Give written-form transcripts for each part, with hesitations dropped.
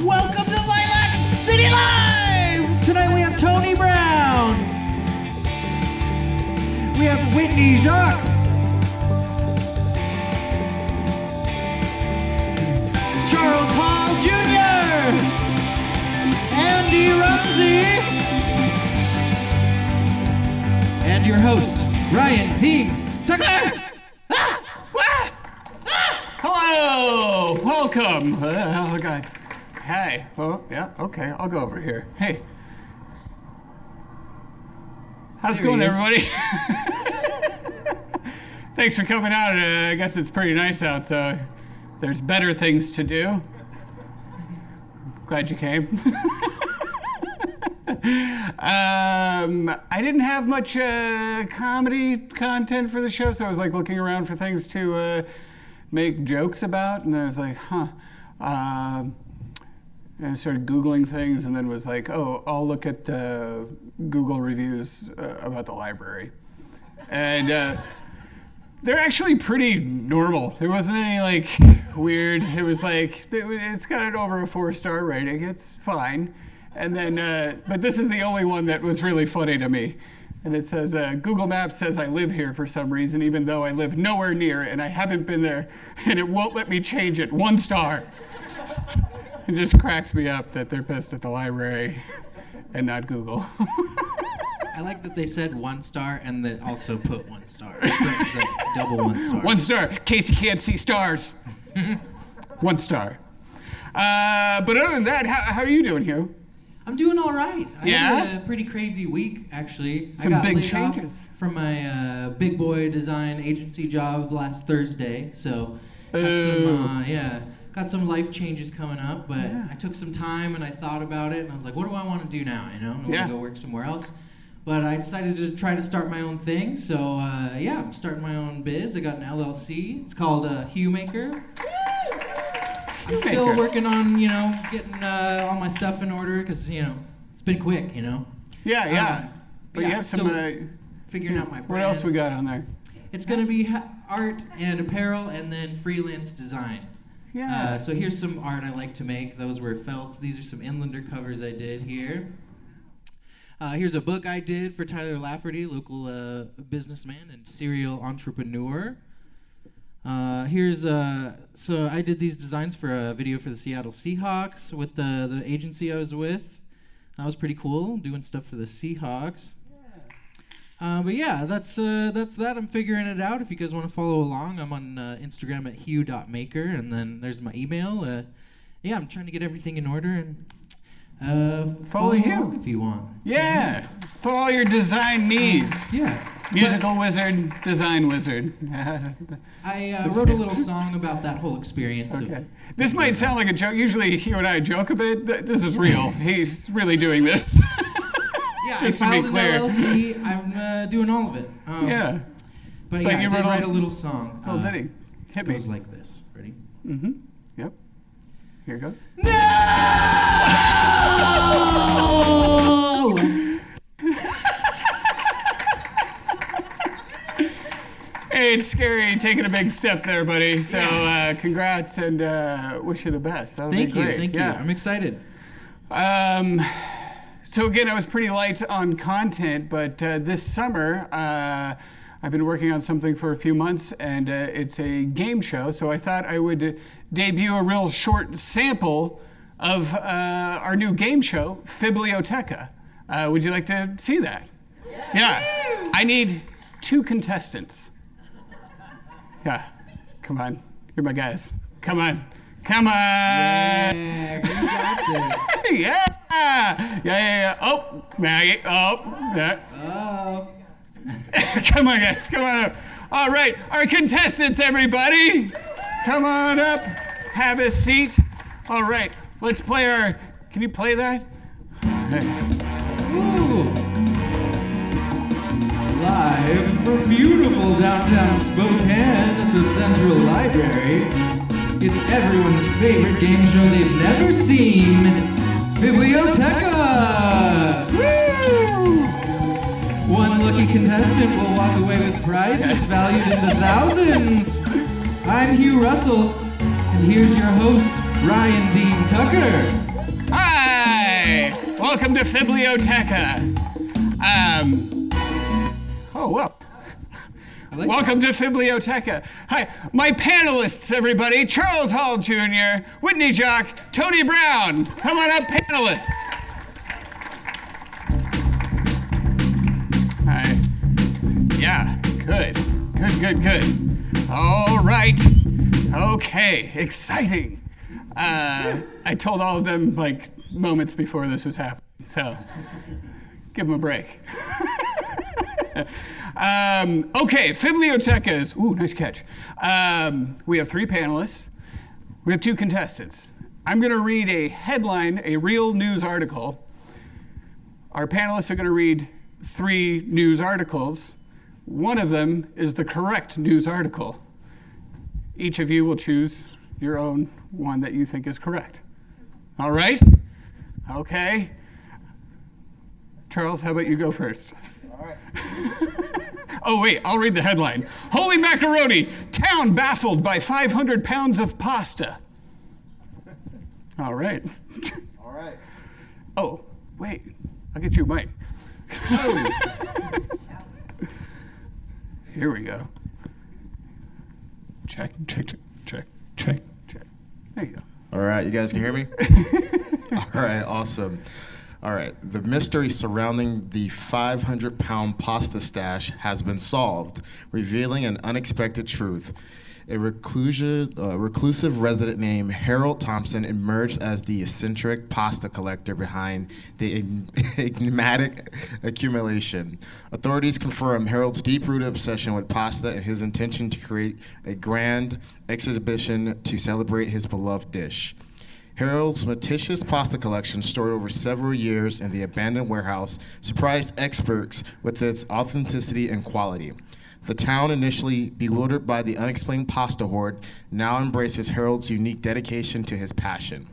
Welcome to Lilac City Live! Tonight we have Tony Brown. We have Whitney Jacques. Charles Hall Jr. Andy Rumsey. And your host, Ryan Dean Tucker. Hello! Welcome! Oh, God. Hi. Oh, yeah, okay. I'll go over here. Hey. How's it going, everybody? Thanks for coming out. I guess it's pretty nice out, so there's better things to do. Glad you came. I didn't have much comedy content for the show, so I was like looking around for things to make jokes about, and I was like, and I started Googling things, and then was like, oh, I'll look at Google reviews about the library. And they're actually pretty normal. There wasn't any like weird, it was like, it's got an over a 4-star rating, it's fine. And then, but this is the only one that was really funny to me. And it says, Google Maps says I live here for some reason, even though I live nowhere near and I haven't been there, and it won't let me change it. 1 star. It just cracks me up that they're pissed at the library and not Google. I like that they said 1 star and they also put 1 star. It's like double 1 star. 1 star, in case you can't see stars. 1 star. But other than that, how are you doing, Hugh? I'm doing all right. I Yeah? had a pretty crazy week, actually. Some I got big laid changes. off from my big boy design agency job last Thursday, so got some life changes coming up. But I took some time and I thought about it, and I was like, what do I want to do now? You know, I want to go work somewhere else. But I decided to try to start my own thing, so I'm starting my own biz. I got an LLC. It's called Hue Maker. I'm still working on, getting all my stuff in order because, it's been quick, Yeah. But you have some... figuring out my brand. What else we got on there? It's going to be art and apparel and then freelance design. Yeah. So here's some art I like to make. Those were felt. These are some Inlander covers I did here. Here's a book I did for Tyler Lafferty, local businessman and serial entrepreneur. So I did these designs for a video for the Seattle Seahawks with the agency I was with. That was pretty cool, doing stuff for the Seahawks. That's that. I'm figuring it out. If you guys want to follow along, I'm on Instagram at hue.maker, and then there's my email. I'm trying to get everything in order and follow Hue if you want. Yeah, for all your design needs. Musical wizard, design wizard. I wrote a little song about that whole experience. Okay. This might sound like a joke. Usually you and I joke a bit. This is real. He's really doing this. Just I to be filed clear. an LLC. I'm doing all of it. But I did write a little song. Oh, did he? Hit me. It goes like this. Ready? Mm-hmm. Yep. Here it goes. No! Hey, it's scary taking a big step there, buddy. So congrats and wish you the best. That'll be great. Thank you. I'm excited. So again, I was pretty light on content, but this summer I've been working on something for a few months, and it's a game show. So I thought I would debut a real short sample of our new game show, Biblioteca. Would you like to see that? Yeah. I need 2 contestants. Yeah. Come on. You're my guys. Come on. Yeah, you got this. Yeah. Oh, Maggie. Oh, yeah. Oh. Come on, guys. Come on up. All right. Our contestants, everybody. Come on up. Have a seat. All right. Let's play our... Can you play that? Ooh. Live from beautiful downtown Spokane at the Central Library, it's everyone's favorite game show they've never seen, Biblioteca! Woo! One lucky contestant will walk away with prizes valued in the thousands. I'm Hugh Russell, And here's your host, Ryan Dean Tucker. Hi! Welcome to Biblioteca. Welcome to Biblioteca. Hi, my panelists, everybody. Charles Hall Jr., Whitney Jock, Tony Brown. Come on up, panelists. Hi. Yeah, good. All right. Okay, exciting. I told all of them, like, moments before this was happening, so give them a break. Okay, Bibliotecas. Ooh, nice catch. We have 3 panelists. We have 2 contestants. I'm going to read a headline, a real news article. Our panelists are going to read 3 news articles. One of them is the correct news article. Each of you will choose your own one that you think is correct. All right? Okay. Charles, how about you go first? All right. Oh, wait, I'll read the headline. Holy macaroni, town baffled by 500 pounds of pasta. All right. All right. Oh, wait, I'll get you a mic. Oh. Here we go. Check. There you go. All right, you guys can hear me? All right, awesome. All right, the mystery surrounding the 500-pound pasta stash has been solved, revealing an unexpected truth. A reclusive resident named Harold Thompson emerged as the eccentric pasta collector behind the enigmatic accumulation. Authorities confirm Harold's deep-rooted obsession with pasta and his intention to create a grand exhibition to celebrate his beloved dish. Harold's meticulous pasta collection, stored over several years in the abandoned warehouse, surprised experts with its authenticity and quality. The town, initially bewildered by the unexplained pasta hoard, now embraces Harold's unique dedication to his passion.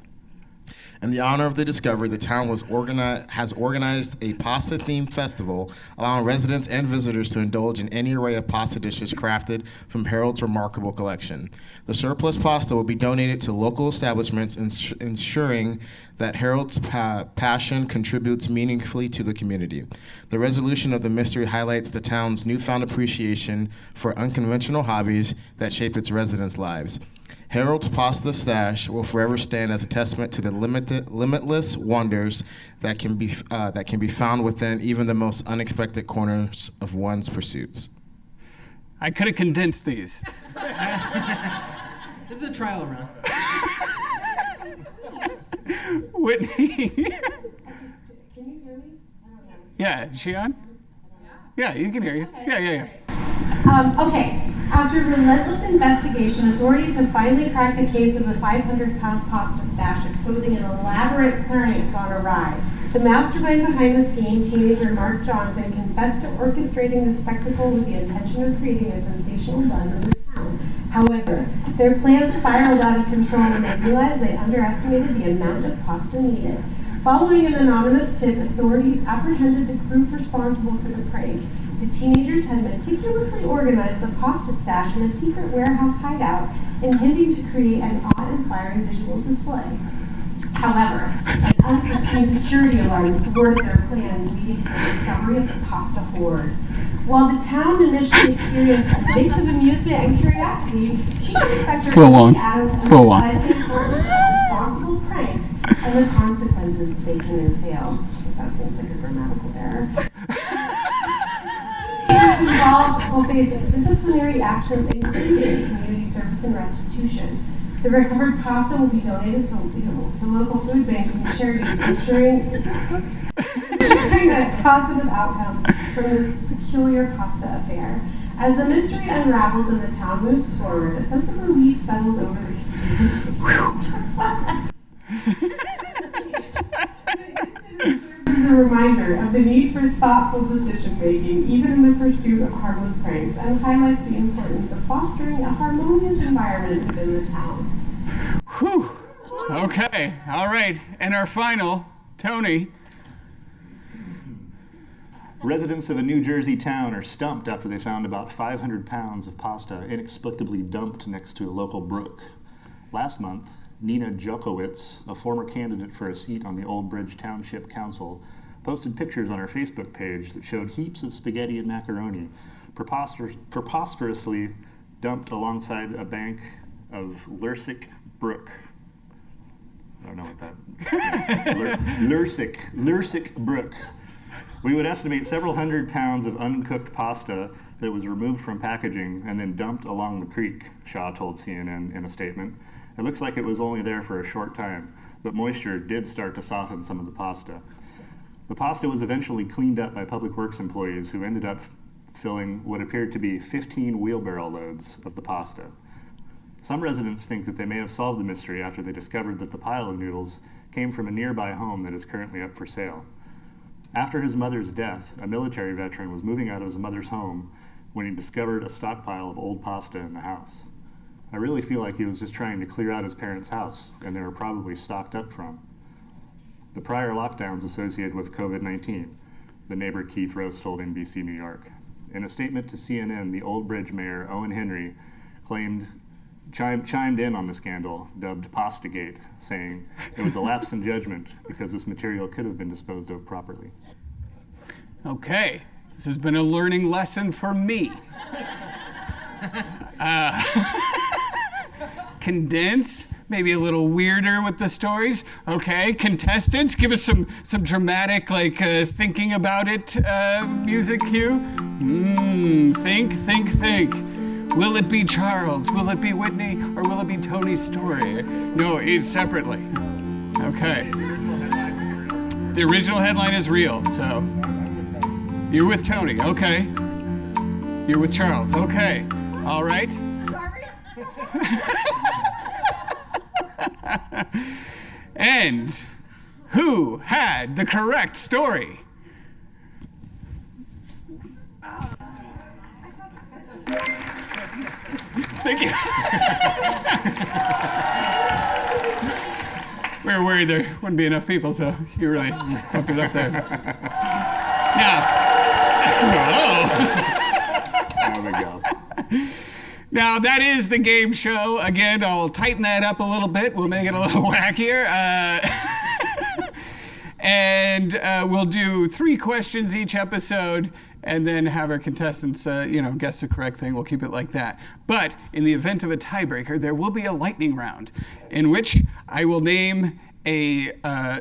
In the honor of the discovery, the town has organized a pasta-themed festival, allowing residents and visitors to indulge in any array of pasta dishes crafted from Harold's remarkable collection. The surplus pasta will be donated to local establishments, ensuring that Harold's passion contributes meaningfully to the community. The resolution of the mystery highlights the town's newfound appreciation for unconventional hobbies that shape its residents' lives. Harold's Pasta Stash will forever stand as a testament to the limitless wonders that can be found within even the most unexpected corners of one's pursuits. I could have condensed these. This is a trial run. Whitney. Can you hear me? Yeah, is she on? Yeah, you can hear you. Okay. Yeah. Okay. After relentless investigation, authorities have finally cracked the case of the 500-pound pasta stash, exposing an elaborate prank gone awry. The mastermind behind the scheme, teenager Mark Johnson, confessed to orchestrating the spectacle with the intention of creating a sensational buzz in the town. However, their plans spiraled out of control when they realized they underestimated the amount of pasta needed. Following an anonymous tip, authorities apprehended the group responsible for the prank. The teenagers had meticulously organized the pasta stash in a secret warehouse hideout, intending to create an awe-inspiring visual display. However, an unforeseen security alarm thwarted their plans, leading to the discovery of the pasta hoard. While the town initially experienced a mix of amusement and curiosity, Chief Inspector Adams emphasized the importance of responsible pranks and the consequences they can entail. That seems like a grammatical error. Teenagers involved will face disciplinary actions, including community service and restitution. The recovered pasta will be donated to local food banks and charities, ensuring a positive outcome from this peculiar pasta affair. As the mystery unravels and the town moves forward, a sense of relief settles over the community. This is a reminder of the need for thoughtful decision-making, even in the pursuit of harmless pranks, and highlights the importance of fostering a harmonious environment within the town. Whew. Okay, all right. And our final, Tony. Residents of a New Jersey town are stumped after they found about 500 pounds of pasta inexplicably dumped next to a local brook. Last month, Nina Jokowitz, a former candidate for a seat on the Old Bridge Township Council, posted pictures on her Facebook page that showed heaps of spaghetti and macaroni preposterously dumped alongside a bank of Lilac Brook. I don't know what that Lilac Brook. We would estimate several hundred pounds of uncooked pasta that was removed from packaging and then dumped along the creek, Shaw told CNN in a statement. It looks like it was only there for a short time, but moisture did start to soften some of the pasta. The pasta was eventually cleaned up by Public Works employees who ended up filling what appeared to be 15 wheelbarrow loads of the pasta. Some residents think that they may have solved the mystery after they discovered that the pile of noodles came from a nearby home that is currently up for sale. After his mother's death, a military veteran was moving out of his mother's home when he discovered a stockpile of old pasta in the house. I really feel like he was just trying to clear out his parents' house, and they were probably stocked up from the prior lockdowns associated with COVID-19, the neighbor Keith Rose told NBC New York. In a statement to CNN, the Old Bridge mayor, Owen Henry, chimed in on the scandal, dubbed Pastagate, saying it was a lapse in judgment because this material could have been disposed of properly. Okay, this has been a learning lesson for me. Condense, maybe a little weirder with the stories. Okay, contestants, give us some dramatic, thinking about it music cue. Think. Will it be Charles? Will it be Whitney? Or will it be Tony's story? No, it's separately. Okay. The original headline is real, so you're with Tony, okay. You're with Charles, okay. All right. Sorry. And who had the correct story? Thank you. We were worried there wouldn't be enough people, so you really pumped it up there. Now, There we go. now that is the game show. Again, I'll tighten that up a little bit. We'll make it a little wackier. And we'll do 3 questions each episode, and then have our contestants, guess the correct thing. We'll keep it like that. But in the event of a tiebreaker, there will be a lightning round in which I will name a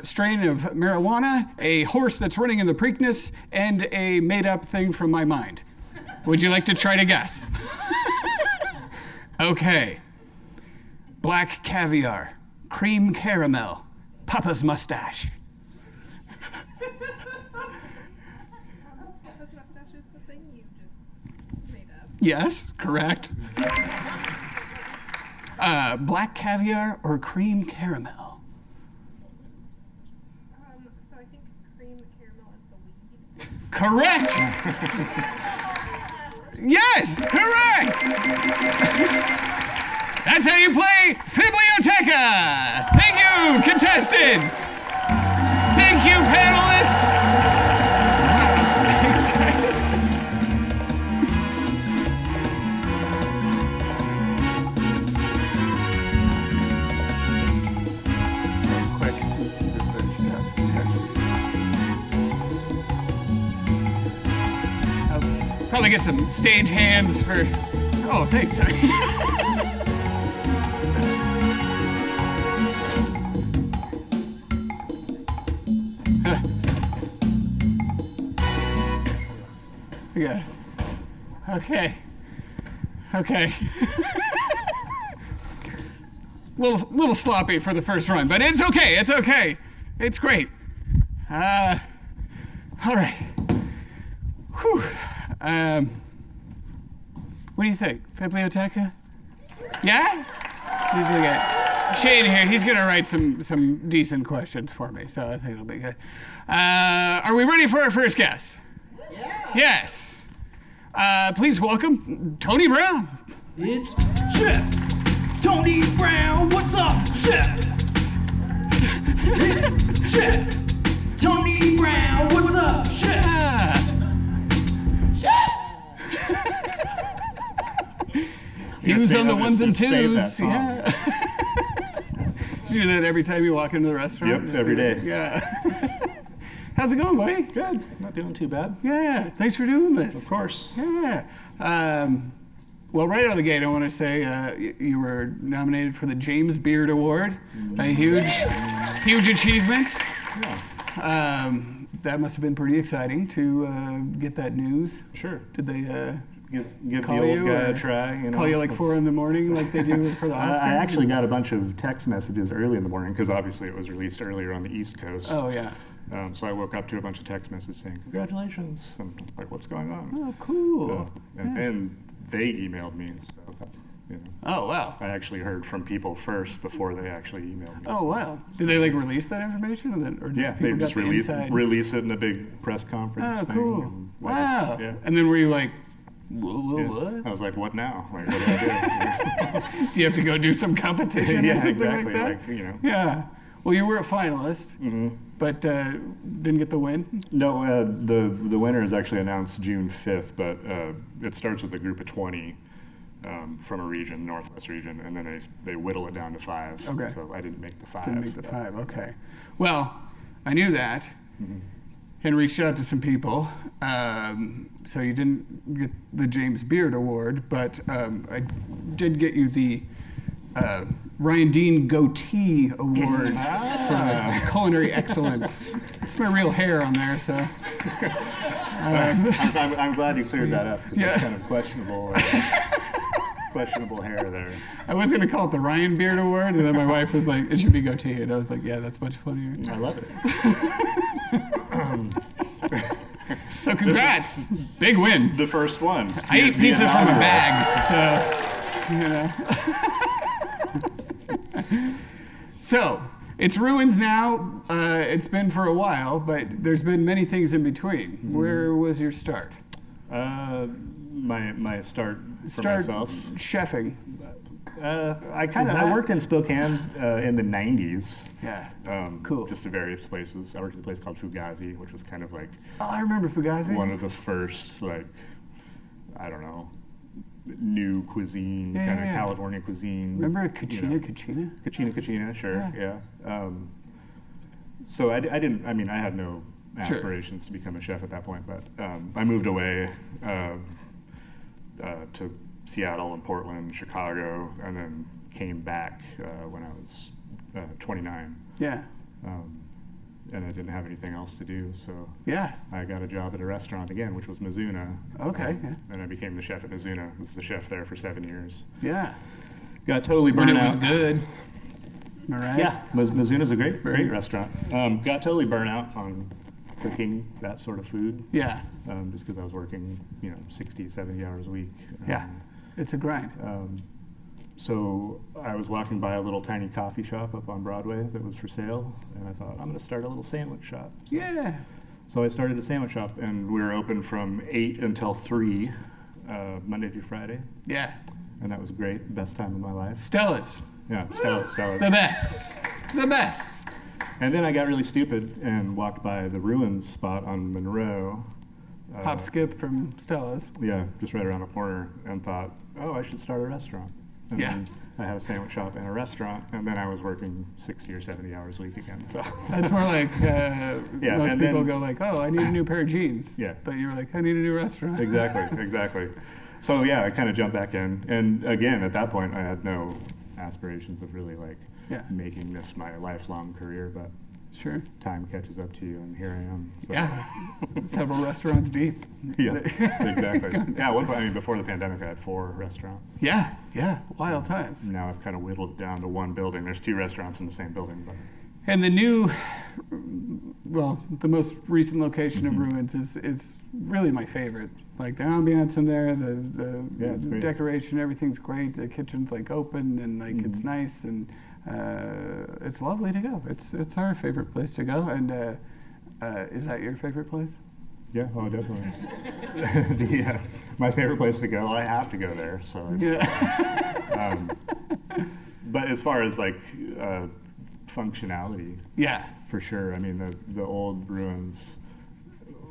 strain of marijuana, a horse that's running in the Preakness, and a made-up thing from my mind. Would you like to try to guess? Okay. Black caviar, cream caramel, Papa's mustache. Yes, correct. Black caviar or cream caramel? So I think cream caramel is the lead. Correct! Yes, correct! That's how you play Biblioteca! Thank you, contestants! Thank you, panelists! Thanks, guys. Quick, this stuff. I'll probably get some stage hands for. Oh, thanks, Tony. Yeah. Okay. Little sloppy for the first run, but it's okay. It's great. All right. Whew. What do you think? Biblioteca? Yeah? You think Shane here, he's gonna write some decent questions for me, so I think it'll be good. Are we ready for our first guest? Yeah. Yes. Please welcome Tony Brown. It's Chef Tony Brown. What's up, Chef? It's Chef Tony Brown. What's up, Chef? He was on the ones and Save that twos. song. Yeah. you do that every time you walk into the restaurant? Yep, Just every do it? day. Yeah. How's it going, buddy? Good. Not doing too bad. Yeah, thanks for doing this. Of course. Yeah. Well, right out of the gate, I want to say you were nominated for the James Beard Award, a huge achievement. Yeah. That must have been pretty exciting to get that news. Sure. Did they Give call the old you guy or a try. You know? call you like 4 in the morning like they do for the Oscars? I actually got a bunch of text messages early in the morning because obviously it was released earlier on the East Coast. Oh, yeah. So I woke up to a bunch of text messages saying, "Congratulations!" I'm like, "What's going on?" Oh, cool. And they emailed me and stuff. You know. Oh, wow. I actually heard from people first before they actually emailed me. Oh, wow. Did they like release that information, or just Yeah, people they got just the inside? release it in a big press conference. Oh, thing, cool. and Wow. Yeah. And then were you like, whoa, Yeah. what? I was like, "What now? Like, what do I do?" Do you have to go do some competition or Yeah, something exactly. like that? Like, you know. Yeah. Well, you were a finalist, but didn't get the win. No, the winner is actually announced June 5th, but it starts with a group of 20 from a region, Northwest region, and then they whittle it down to 5. Okay. So I didn't make the 5. Didn't make the but- 5. Okay. Well, I knew that, and reached out to some people. So you didn't get the James Beard Award, but I did get you the Ryan Dean Goatee Award for culinary excellence. It's my real hair on there, so. I'm glad you cleared that up because Yeah. it's kind of questionable. Questionable hair there. I was going to call it the Ryan Beard Award, and then my wife was like, it should be goatee. And I was like, yeah, that's much funnier. I love it. So congrats. Big win. The first one. I ate The pizza from a inaugural. bag, so, you know. So, it's ruins now. It's been for a while, but there's been many things in between. Where was your start? My start for Start myself. chefing. I worked in Spokane in the 90s. Yeah. Cool. Just at various places. I worked at a place called Fugazi, which was kind of like Oh, I remember Fugazi. one of the first, like, I don't know, new cuisine, Yeah, kind of yeah. California cuisine. Remember you know. Kachina? Kachina, sure, yeah. So I didn't, I mean, I had no aspirations to become a chef at that point, but I moved away to Seattle and Portland, Chicago, and then came back when I was 29. Yeah. And I didn't have anything else to do, so Yeah. I got a job at a restaurant again, which was Mizuna. Okay, yeah. And I became the chef at Mizuna. I was the chef there for 7 years. Yeah. Got totally When burned it was out. good. All right. Yeah, Mizuna's a great restaurant. Got totally burnt out on cooking that sort of food. Yeah. Just because I was working, 60, 70 hours a week. Yeah. It's a grind. So I was walking by a little tiny coffee shop up on Broadway that was for sale, and I thought, I'm going to start a little sandwich shop. Yeah. So I started a sandwich shop, and we were open from 8 until 3, Monday through Friday, Yeah. and that was great. Best time of my life. Stella's. Yeah, Stella's. The best. The best. And then I got really stupid and walked by the Ruins spot on Monroe. Hop skip from Stella's. Yeah, just right around the corner, and thought, oh, I should start a restaurant. And Yeah. then I had a sandwich shop and a restaurant, and then I was working 60 or 70 hours a week again. So That's more like most and people then- go like, oh, I need a new pair of jeans. Yeah. But you were like, I need a new restaurant. exactly. So yeah, I kind of jumped back in, and again, at that point, I had no aspirations of really like Yeah. making this my lifelong career, but Sure. time catches up to you, and here I am. So. Yeah. Several restaurants deep. Yeah, exactly. Yeah, at one point, before the pandemic, I had 4 restaurants. Yeah. Yeah. Wild times. Now I've kind of whittled it down to one building. There's 2 restaurants in the same building, but And the new, well, the most recent location Mm-hmm. of Ruins is really my favorite. Like the ambiance in there, the Yeah, it's great. decoration, everything's great. The kitchen's like open and like it's Mm-hmm. nice and it's lovely to go. It's our favorite place to go. And is that your favorite place? yeah, oh, definitely. My favorite place to go, I have to go there. So, Yeah. but as far as like functionality, Yeah. for sure. I mean, the old Ruins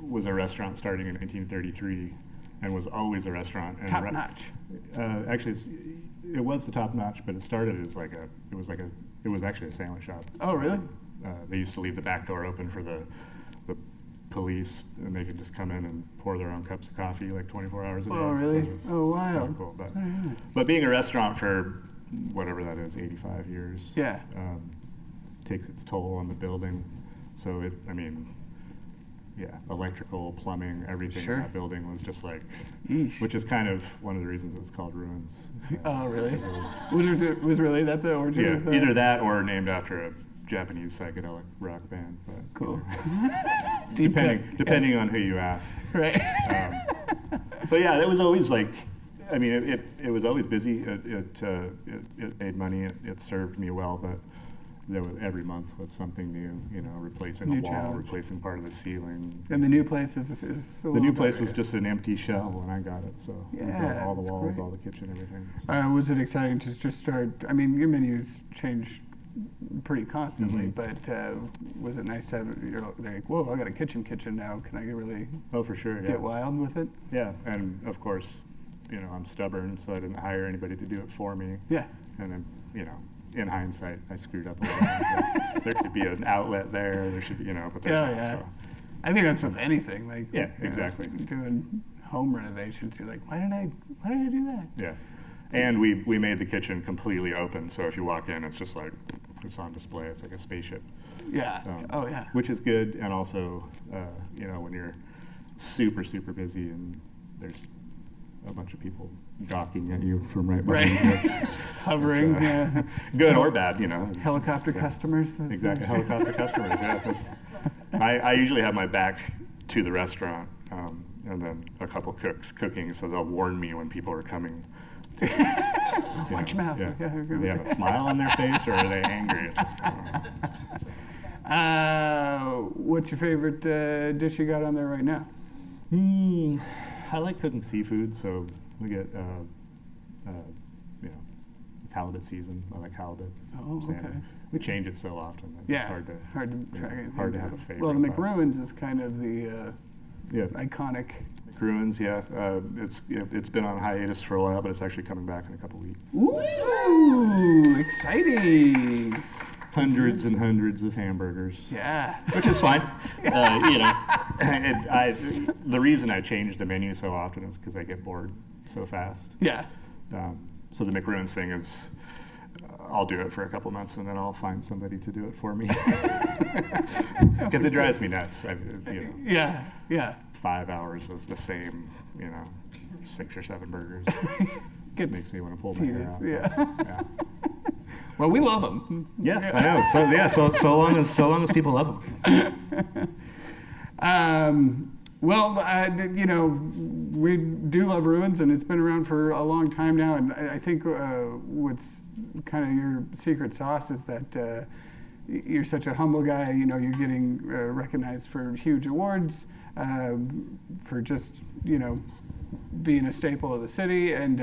was a restaurant starting in 1933, and was always a restaurant. And Top notch. Actually, it was the top notch, but it started as it was actually a sandwich shop. Oh, really? They used to leave the back door open for the police, and they could just come in and pour their own cups of coffee like 24 hours a day. Oh, really? So it was Wow. kinda cool. But being a restaurant for whatever that is, 85 years, Yeah. takes its toll on the building. So electrical, plumbing, everything Sure. in that building was just like, Yeesh. which is kind of one of the reasons it was called Ruins. Oh, really? It Was really that the origin? Yeah, of that? either that or named after a Japanese psychedelic rock band. But, Cool. depending on who you ask. Right. So yeah, it was always like, I mean, it was always busy. It made money. It served me well, but there was every month was something new. Replacing New a wall, challenge. replacing part of the ceiling. And the new place is a The little new place better. was just an empty shell when I got it. So we built Yeah, all the that's walls, great. all the kitchen, everything. Was it exciting to just start? I mean, your menus change pretty constantly, but was it nice to have? You're like, whoa, I got a kitchen now. Can I really Oh, for sure. Yeah. get wild with it? Yeah, and of course, I'm stubborn, so I didn't hire anybody to do it for me. Yeah. And then, in hindsight, I screwed up a lot. There could be an outlet there. There should be, but there's not. Yeah. So. I think that's with anything. Like Yeah, exactly. Doing home renovations, you're like, why did I do that? Yeah, and we made the kitchen completely open, so if you walk in, it's just like it's on display. It's like a spaceship. Yeah. Oh yeah. Which is good, and also, when you're super busy and there's a bunch of people gawking at you from right behind you. Hovering. It's, good or bad, Helicopter Yeah. customers. Exactly, helicopter customers. Yeah, I usually have my back to the restaurant, and then a couple cooks cooking, so they'll warn me when people are coming. Watch your mouth. Yeah. Yeah. Do they have a smile on their face, or are they angry? It's like, I don't know. What's your favorite dish you got on there right now? I like cooking seafood, so we get halibut season. I like halibut. Oh, salmon. okay. We change it so often that Yeah. it's hard to track anything hard to down. have a favorite. Well, the but- McRuins is kind of the Yeah, iconic. McRuins. Yeah, it's been on hiatus for a while, but it's actually coming back in a couple weeks. Ooh, exciting! Hundreds and hundreds of hamburgers. Yeah. Which is fine. The reason I change the menu so often is because I get bored so fast. Yeah. So the McRuins thing is, I'll do it for a couple months and then I'll find somebody to do it for me. Because it drives me nuts. Yeah. 5 hours of the same, 6 or 7 burgers. Makes me want to pull my hair out. Yeah. Well, we love them. Yeah, I know. So long as people love them. We do love Ruins, and it's been around for a long time now. And I think what's kind of your secret sauce is that you're such a humble guy. You're getting recognized for huge awards, for just being a staple of the city. And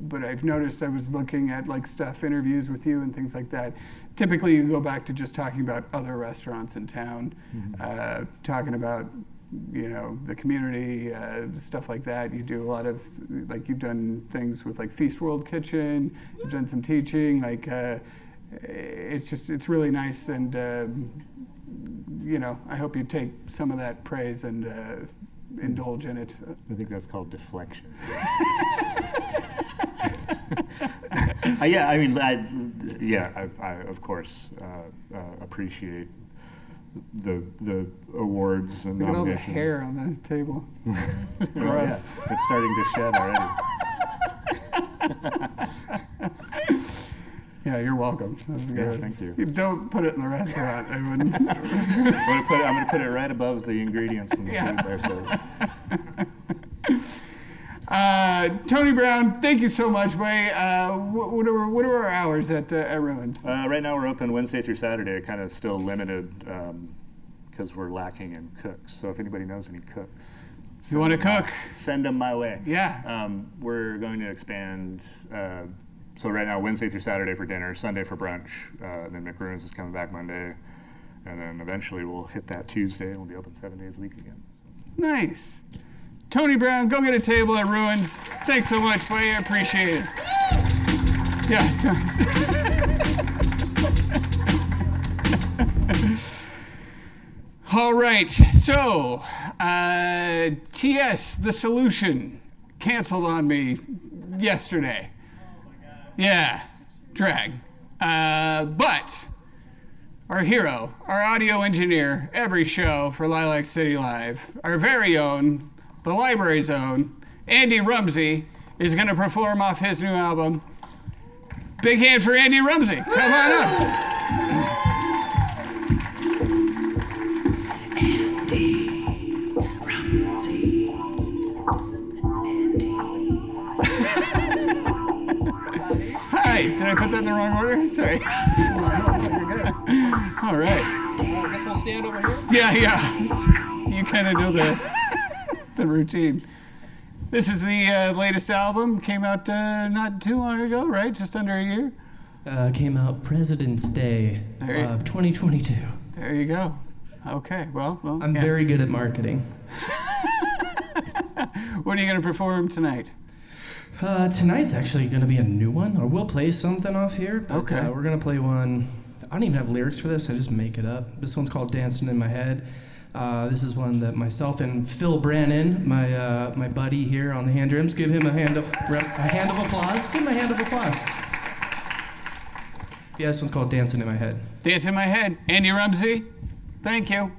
but I've noticed, I was looking at interviews with you and things like that. Typically, you go back to just talking about other restaurants in town, talking about the community, stuff like that. You do a lot of, you've done things with Feast World Kitchen, you've done some teaching, it's really nice, and I hope you take some of that praise and indulge in it. I think that's called deflection. I of course appreciate the awards and Look at all the nominations. hair on the table. It's Oh, gross. yeah. It's starting to shed already. Yeah, you're welcome. That's good. Thank you. Don't put it in the restaurant. I wouldn't. I'm gonna put it right above the ingredients in the food there. So. Tony Brown, thank you so much, buddy. What are our hours at Ruins? Right now we're open Wednesday through Saturday, kind of still limited because we're lacking in cooks. So if anybody knows any cooks, You want to cook? send them my way. Yeah. We're going to expand. So right now, Wednesday through Saturday for dinner, Sunday for brunch, then McRuins is coming back Monday, and then eventually we'll hit that Tuesday and we'll be open 7 days a week again. So. Nice. Tony Brown, go get a table at Ruins. Thanks so much, buddy. I appreciate it. Yeah. All right. So, TS, The Solution, canceled on me yesterday. Yeah, drag. But our hero, our audio engineer, every show for Lilac City Live, our very own, the library's own, Andy Rumsey, is going to perform off his new album. Big hand for Andy Rumsey. Come on up. Andy Rumsey. Andy Rumsey. Hi. Did I put that in the wrong order? Sorry. All right. I guess we'll stand over here. Yeah. You kind of know the routine. This is the latest album. Came out not too long ago, right? Just under a year. Came out President's Day of 2022. There you go. Okay. Well I'm very good at marketing. What are you going to perform tonight? Tonight's actually going to be a new one, or we'll play something off here. But, Okay. We're going to play one. I don't even have lyrics for this. I just make it up. This one's called Dancing in My Head. This is one that myself and Phil Brannon, my buddy here on the hand drums, give him a hand of applause. Give him a hand of applause. Yeah, this one's called Dancing in My Head. Dancing in My Head. Andy Rumsey. Thank you.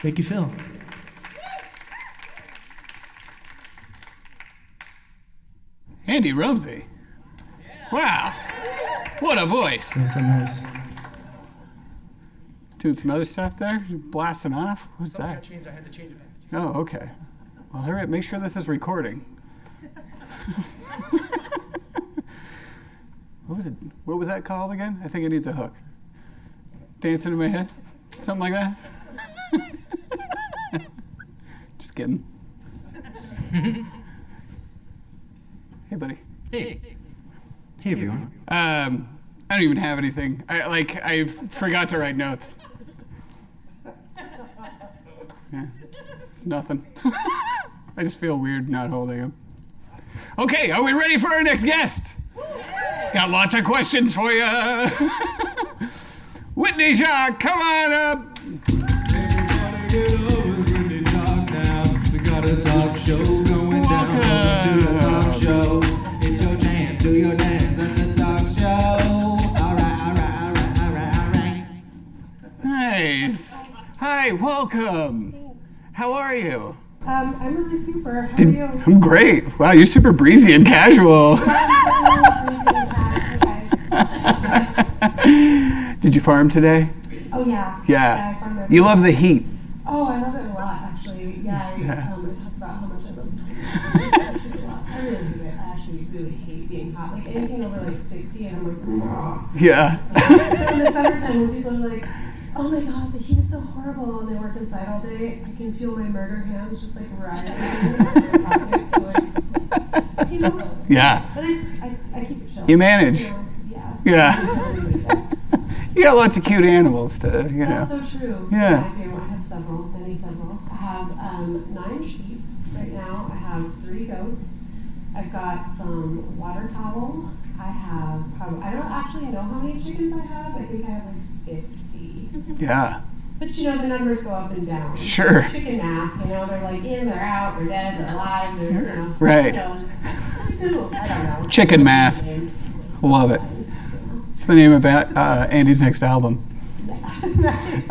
Thank you, Phil. Andy Rumsey. Wow. What a voice. That's so nice. Doing some other stuff there? Blasting off? What's that? I had to change it back. Oh, okay. Well, all right, make sure this is recording. What was that called again? I think it needs a hook. Dancing in my head? Something like that? Just kidding. Hey, buddy. Hey. Hey, everyone. I don't even have anything. I forgot to write notes. Yeah, it's nothing. I just feel weird not holding him. Okay, are we ready for our next guest? Got lots of questions for you. Whitney Jacques, come on up. We got a talk show going down. Welcome to the talk show. It's your chance, do your dance at the talk show. All right. Nice. Hi, welcome. Thanks. How are you? I'm really super. How are you? I'm great. Wow, you're super breezy and casual. Did you farm today? Oh, yeah. Yeah. I farmed every You day. love the heat. Oh, I love it a lot, actually. Yeah, I talk about how much I love it. I really hate it. I actually really hate being hot. Like anything over like 60, and I'm like, Yeah. so in the summertime, when people are like, oh my god, the heat is so horrible, and they work inside all day, I can feel my murder hands just like rising in their pockets. So like, Yeah. But I keep it chill. You manage. Yeah. Yeah. You got lots of cute animals to, you know. That's so true. Yeah. I do. I have several. I have 9 sheep right now. I have 3 goats. I've got some waterfowl. I don't actually know how many chickens I have. I think I have like 50. Yeah. But you know, the numbers go up and down. Sure. Chicken math, you know, they're like in, they're out, they're dead, they're alive, they're, you know. Right. Who knows? I don't know. Chicken math. Names. Love it. It's the name of Andy's next album.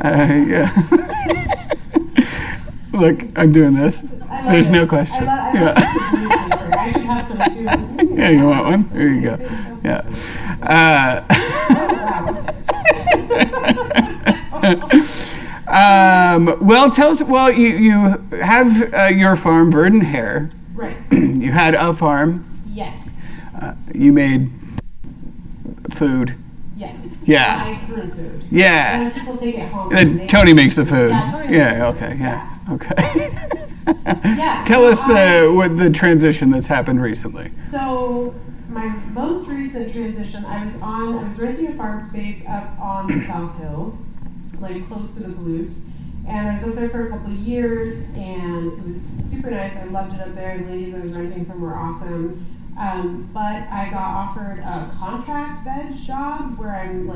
Yeah. Look, I'm doing this. There's no question. I should have some too. Yeah, you want one? There you go. Yeah. Well, tell us. Well, you have your farm, Verdant Hair. Right. You had a farm. Yes. You made food. Yes. Yeah. I grew food. Yeah. And people take it home. And Tony makes the food. Yeah, Tony Yeah. makes Okay. it. Yeah. Okay. Yeah. Tell so us the transition that's happened recently. So my most recent transition, I was renting a farm space up on the South Hill, like close to the Blues. And I was up there for a couple of years, and it was super nice. I loved it up there. The ladies I was renting from were awesome. But I got offered a contract veg job where I'm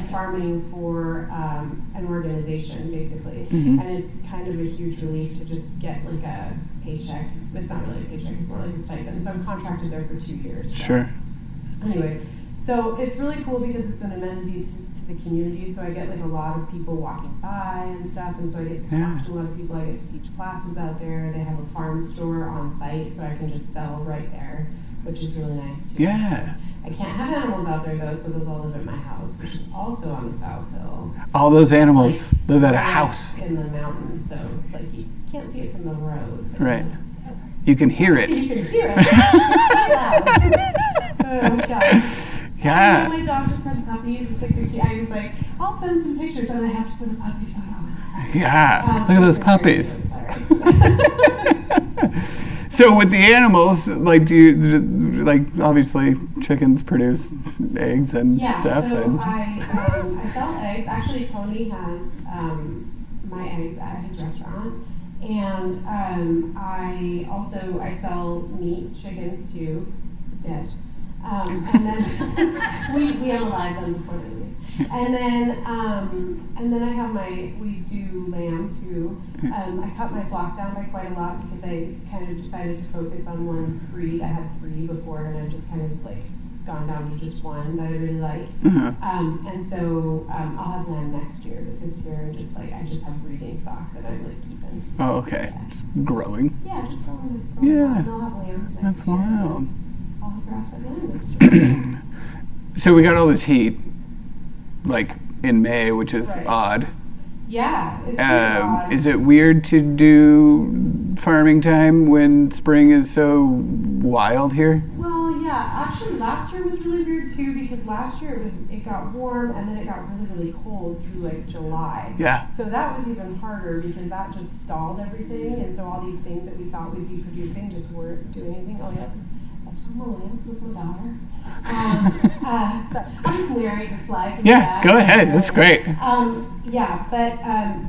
farming for an organization basically, and it's kind of a huge relief to just get like a paycheck. It's not really a paycheck; it's more like a stipend. So I'm contracted there for 2 years. So. Sure. Anyway, so it's really cool because it's an amenity to the community. So I get like a lot of people walking by and stuff, and so I get to talk to a lot of people. I get to teach classes out there. They have a farm store on site, so I can just sell right there, which is really nice too. Yeah. I can't have animals out there though, so those all live at my house, which is also on the South Hill. All those animals live at a house. In the mountains, so it's like you can't see it from the road. but Right. it's- You can hear it. You can hear it. It's so loud. Oh gosh. Yeah. My dog just had puppies. It's like I was like, I'll send some pictures, and I have to put a puppy photo on. Yeah. Look at those puppies. Sorry. So with the animals, like, do you like? Obviously, chickens produce eggs and Yeah, stuff. so And I sell eggs. Actually, Tony has my eggs at his restaurant, and I sell meat, chickens too, dead. And then we unalive them before they leave. And then I have we do lamb too. I cut my flock down by quite a lot because I kind of decided to focus on one breed. I had 3 before, and I just kind of like gone down to just one that I really like. And so I'll have land next year, but this year I'm just like, I just have breeding stock that I'm like keeping. Oh, okay. Yeah. Just growing. Yeah, just growing. Yeah. And I'll have lambs next That's year. wild. I'll have grass-fed lamb next year. So we got all this heat, like in May, which is Right. odd. Yeah, it's super odd. Is it weird to do farming time when spring is so wild here? Well, yeah. Actually, last year was really weird too because last year it got warm and then it got really, really cold through like July. Yeah. So that was even harder because that just stalled everything, and so all these things that we thought we'd be producing just weren't doing anything. Oh yeah, that's from Williams with my daughter. So I'm just narrating the slide. Yeah, go ahead. That's great. Yeah, but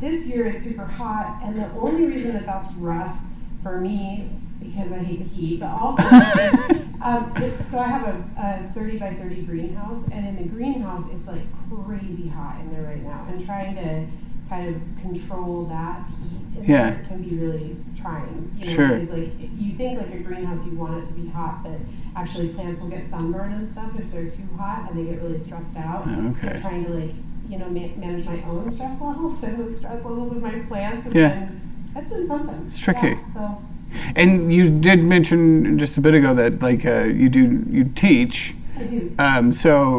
this year it's super hot, and the only reason that that's rough for me, because I hate the heat, but also is, so I have a 30 by 30 greenhouse, and in the greenhouse it's like crazy hot in there right now, and trying to kind of control that heat in there can be really trying. You know, Sure. because like you think like a greenhouse you want it to be hot, but actually plants will get sunburn and stuff if they're too hot, and they get really stressed out. Okay. So trying to like manage my own stress levels and the stress levels of my plants has that's been something. It's tricky. Yeah, so. And you did mention just a bit ago that like you teach. I do.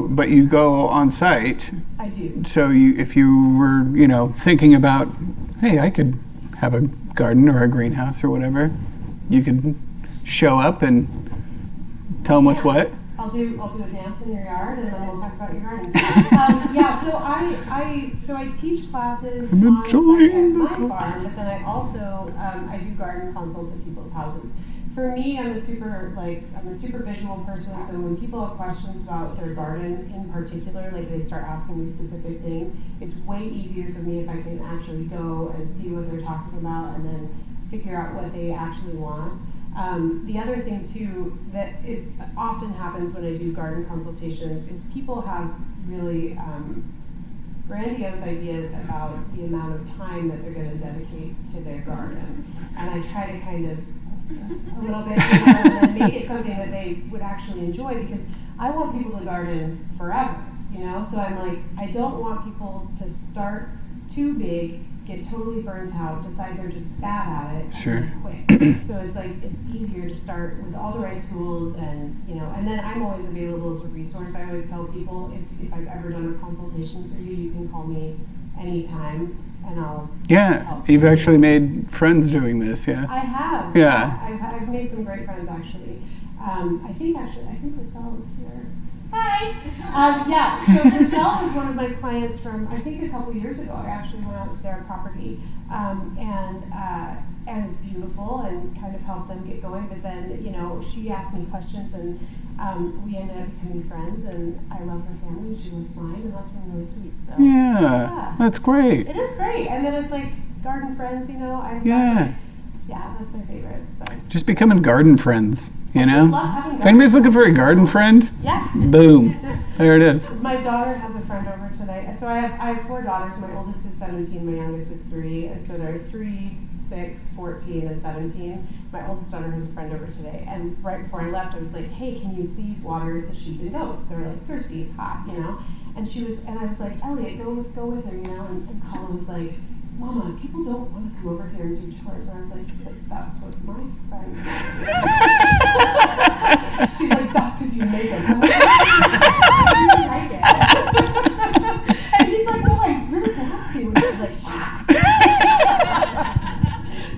But you go on site. I do. So if you were thinking about, hey, I could have a garden or a greenhouse or whatever, you could show up and tell them what's what. I'll do a dance in your yard, and then we'll talk about your garden. So I teach classes on site at my farm, but then I also I do garden consults at people's houses. For me, I'm a super visual person, so when people have questions about their garden in particular, like they start asking me specific things, it's way easier for me if I can actually go and see what they're talking about and then figure out what they actually want. The other thing too that often happens when I do garden consultations is people have really grandiose ideas about the amount of time that they're going to dedicate to their garden, and I try to kind of a little bit and make it something that they would actually enjoy, because I want people to garden forever, so I'm like, I don't want people to start too big, get totally burnt out, decide they're just bad at it, Sure. and then quit. So it's like, it's easier to start with all the right tools, and and then I'm always available as a resource. I always tell people, if I've ever done a consultation for you, you can call me anytime, and I'll help. You've actually made friends doing this, yeah? I have. Yeah. I've made some great friends, actually. I think Marcel is here. Hi. So Marcel is one of my clients from, I think, a couple years ago. I actually went out to their property, and it's beautiful, and kind of helped them get going. But then, she asked me questions, and we ended up becoming friends, and I love her family. She loves mine, and that's been really sweet. So Yeah, that's great. it is great. And then it's like garden friends, that's my favorite. So Just becoming garden friends, I just love having If anybody's looking for a garden friend, boom, there it is. My daughter has a friend over today. So I have 4 daughters. My oldest is 17, my youngest is 3. And so they're 3, 6, 14, and 17. My oldest daughter has a friend over today. And right before I left, I was like, hey, can you please water the sheep and goats? They're like thirsty, it's hot, And I was like, Elliot, go with her, And Colin was like, Mama, people don't want to come over here and do chores. And I was like, but that's what my friends do. She's like, that's because you make them. I'm like, I really like it. And he's like, well, I really want to. And she's like,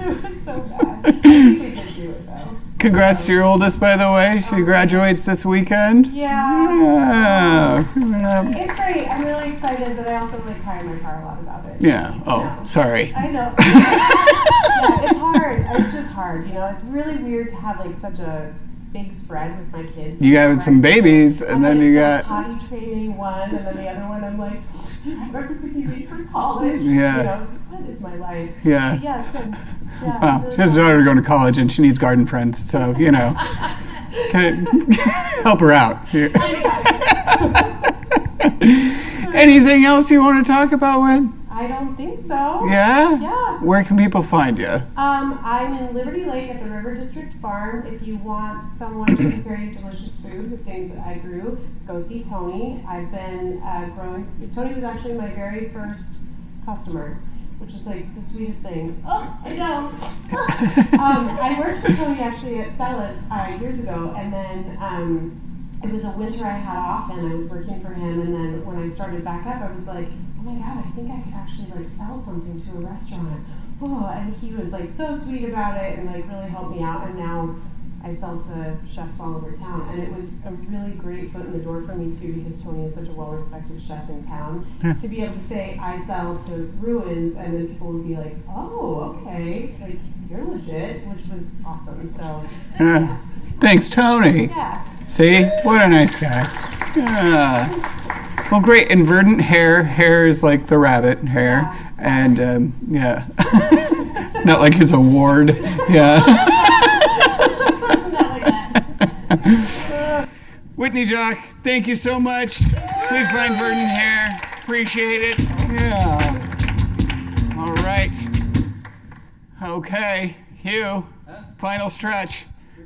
it was so bad. I think they did do it, though. Congrats to your oldest, by the way. She graduates this weekend. Yeah. Yeah. It's great. I'm really excited, but I also cry in my car a lot about it. Yeah. Oh, sorry. I know. Yeah, it's hard. It's just hard. It's really weird to have such a big spread with my kids. You got some babies, and then you got potty training one, and then the other one I'm like, do I have everything you need for college? Yeah. It's like, what is my life? Yeah. Yeah, it's good. Yeah, Well, really she has a daughter going to college, and she needs garden friends, so can help her out. I got it. Anything else you want to talk about, Wen? I don't think so. Yeah? Yeah. Where can people find you? I'm in Liberty Lake at the River District Farm. If you want someone to prepare you delicious food with things that I grew, go see Tony. I've been growing. Tony was actually my very first customer, which is like the sweetest thing. Oh, I know. I worked for Tony actually at Stella's years ago, and then it was a winter I had off, and I was working for him. And then when I started back up, I was like, oh my God, I think I could actually like sell something to a restaurant. Oh, and he was like so sweet about it and like really helped me out. And now I sell to chefs all over town, and it was a really great foot in the door for me too, because Tony is such a well-respected chef in town. To be able to say I sell to Ruins, and then people would be like, "Oh, okay, like you're legit," which was awesome. So, yeah. Thanks, Tony. Yeah. See, what a nice guy. Yeah. Well, great. And verdant hair. Hair is like the rabbit hair, and yeah, not like his award. Yeah. Whitney Jock, thank you so much. Please find verdant hair. Appreciate it. Yeah. All right. Okay, Hugh. Final stretch.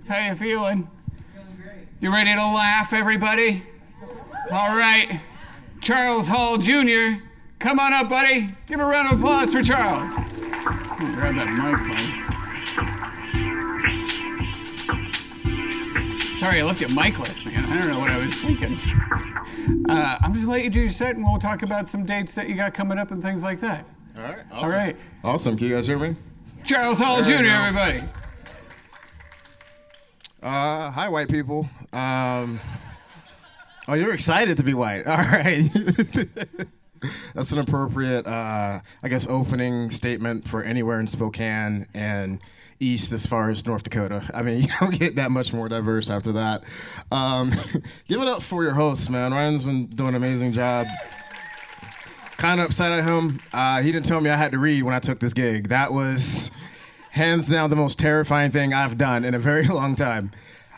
How you feeling? Feeling great. You ready to laugh, everybody? All right. Charles Hall Jr., come on up, buddy. Give a round of applause for Charles. Grab that microphone. Sorry, I left you micless, man. I don't know what I was thinking. I'm just gonna let you do your set, and we'll talk about some dates that you got coming up and things like that. All right. Awesome. All right. Awesome. Can you guys hear me? Charles Hall Jr., everybody. Hi, white people. Oh, you're excited to be white. All right. That's an appropriate, I guess, opening statement for anywhere in Spokane and east as far as North Dakota. I mean, you don't get that much more diverse after that. Give it up for your host, man. Ryan's been doing an amazing job. Kind of upset at him. He didn't tell me I had to read when I took this gig. That was hands down the most terrifying thing I've done in a very long time.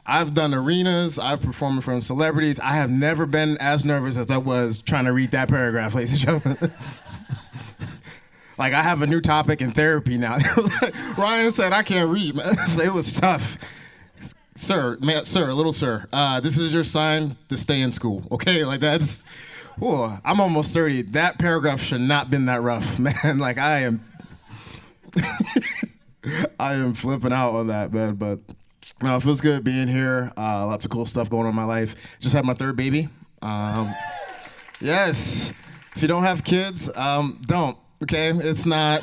I've done arenas, I've performed in front of celebrities. I have never been as nervous as I was trying to read that paragraph, ladies and gentlemen. Like, I have a new topic in therapy now. Ryan said, I can't read, man. It was tough. Sir, little sir, this is your sign to stay in school, okay? Like, that's, whoa, I'm almost 30. That paragraph should not been that rough, man. Like, I am flipping out on that, man, but it feels good being here. Lots of cool stuff going on in my life. Just had my third baby. Yes, if you don't have kids, don't. Okay, it's not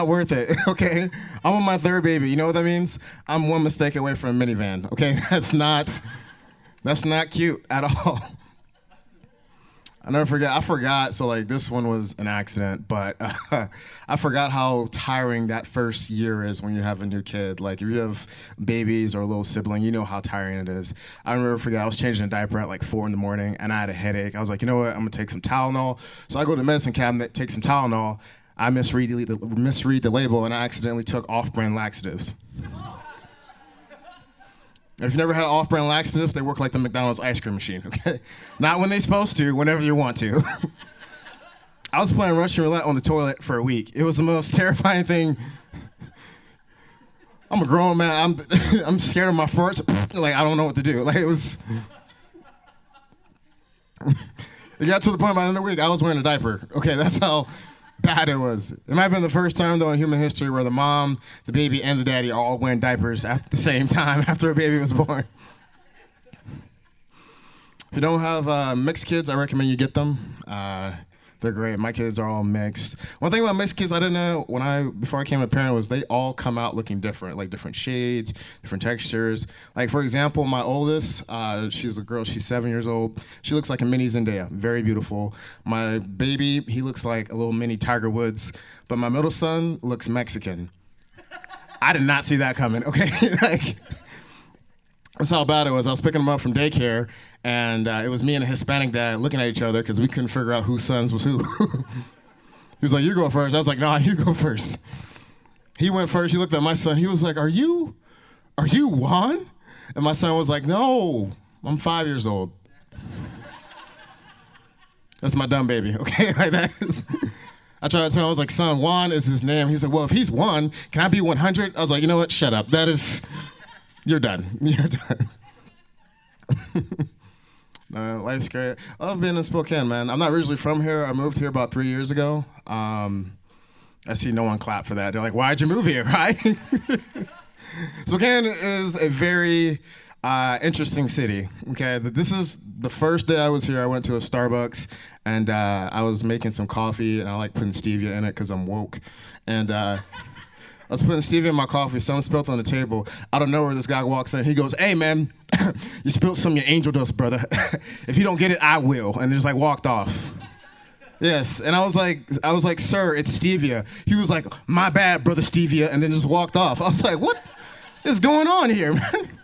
worth it. Okay, I'm on my third baby. You know what that means? I'm one mistake away from a minivan. Okay, that's not cute at all. I never forget. I forgot. So like this one was an accident, but I forgot how tiring that first year is when you have a new kid. Like if you have babies or a little sibling, you know how tiring it is. I never forget. I was changing a diaper at like 4 a.m. and I had a headache. I was like, you know what? I'm gonna take some Tylenol. So I go to the medicine cabinet, take some Tylenol. I misread the label, and I accidentally took off-brand laxatives. If you've never had off-brand laxatives, they work like the McDonald's ice cream machine, okay? Not when they're supposed to, whenever you want to. I was playing Russian roulette on the toilet for a week. It was the most terrifying thing. I'm a grown man. I'm scared of my farts. Like, I don't know what to do. Like, it was... It got to the point by the end of the week, I was wearing a diaper. Okay, that's how bad it was. It might have been the first time, though, in human history where the mom, the baby, and the daddy are all wearing diapers at the same time after a baby was born. If you don't have mixed kids, I recommend you get them. They're great. My kids are all mixed. One thing about mixed kids I didn't know before I became a parent was they all come out looking different, like different shades, different textures. Like, for example, my oldest, she's a girl, she's 7 years old. She looks like a mini Zendaya, very beautiful. My baby, he looks like a little mini Tiger Woods. But my middle son looks Mexican. I did not see that coming, okay? Like, that's how bad it was. I was picking him up from daycare, and it was me and a Hispanic dad looking at each other because we couldn't figure out whose sons was who. He was like, you go first. I was like, nah, you go first. He went first. He looked at my son. He was like, are you Juan? And my son was like, no, I'm 5 years old. That's my dumb baby, okay? Like that is... I tried to tell him, I was like, son, Juan is his name. He's like, well, if he's Juan, can I be 100? I was like, you know what? Shut up. You're done. You're done. Life's great. I love being in Spokane, man. I'm not originally from here. I moved here about 3 years ago. I see no one clap for that. They're like, why'd you move here, right? Spokane is a very interesting city, okay? This is the first day I was here. I went to a Starbucks, and I was making some coffee, and I like putting stevia in it because I'm woke. And I was putting stevia in my coffee. Something spilled on the table. Out of nowhere, this guy walks in. He goes, hey, man, you spilled some of your angel dust, brother. If you don't get it, I will. And just like walked off. Yes, and I was like, sir, it's stevia. He was like, my bad, brother stevia, and then just walked off. I was like, what is going on here, man?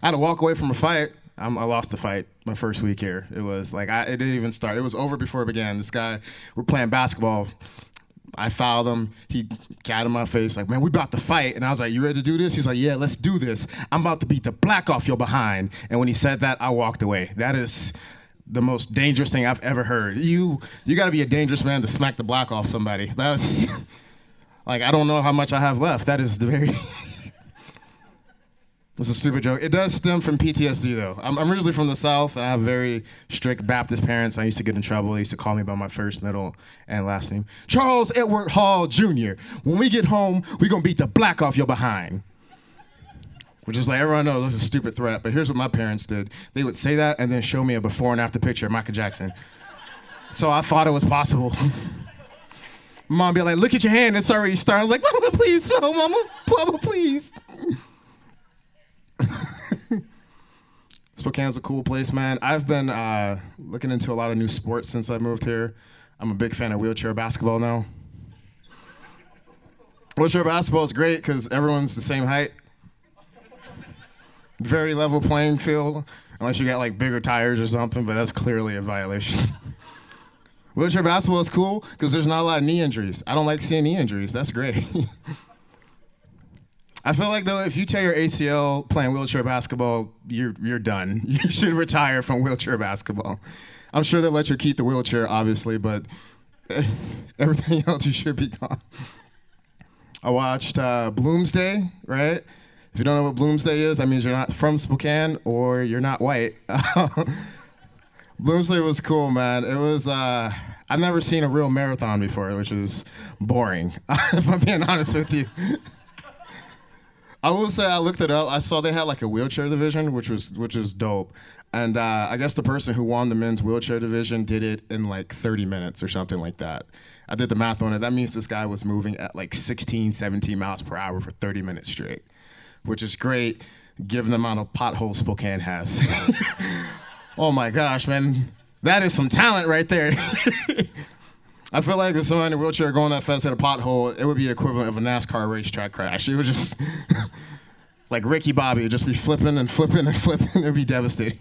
I had to walk away from a fight. I lost the fight my first week here. It was like, it didn't even start. It was over before it began. This guy, we're playing basketball. I fouled him. He got in my face like, man, we about to fight. And I was like, you ready to do this? He's like, yeah, let's do this. I'm about to beat the black off your behind. And when he said that, I walked away. That is the most dangerous thing I've ever heard. You got to be a dangerous man to smack the black off somebody. That's like, I don't know how much I have left. That is the very... It's a stupid joke. It does stem from PTSD, though. I'm originally from the South, and I have very strict Baptist parents. I used to get in trouble. They used to call me by my first, middle, and last name. Charles Edward Hall Jr. When we get home, we're going to beat the black off your behind. Which is like, everyone knows that's a stupid threat, but here's what my parents did. They would say that and then show me a before and after picture of Michael Jackson. So I thought it was possible. Mom be like, look at your hand, it's already starting. I'm like, Mama, please, no, Mama, please. Spokane's a cool place, man. I've been looking into a lot of new sports since I moved here. I'm a big fan of wheelchair basketball now. Wheelchair basketball is great because everyone's the same height. Very level playing field, unless you got like bigger tires or something, but that's clearly a violation. Wheelchair basketball is cool because there's not a lot of knee injuries. I don't like seeing knee injuries. That's great. I feel like, though, if you tear your ACL playing wheelchair basketball, you're done. You should retire from wheelchair basketball. I'm sure they'll let you keep the wheelchair, obviously, but everything else, you should be gone. I watched Bloomsday, right? If you don't know what Bloomsday is, that means you're not from Spokane or you're not white. Bloomsday was cool, man. It was, I've never seen a real marathon before, which is boring, if I'm being honest with you. I will say I looked it up. I saw they had like a wheelchair division, which was dope. And I guess the person who won the men's wheelchair division did it in like 30 minutes or something like that. I did the math on it. That means this guy was moving at like 16, 17 miles per hour for 30 minutes straight, which is great given the amount of potholes Spokane has. Oh my gosh, man. That is some talent right there. I feel like if someone in a wheelchair going that fast hit a pothole, it would be equivalent of a NASCAR racetrack crash. It would just, like Ricky Bobby, would just be flipping and flipping and flipping. It would be devastating.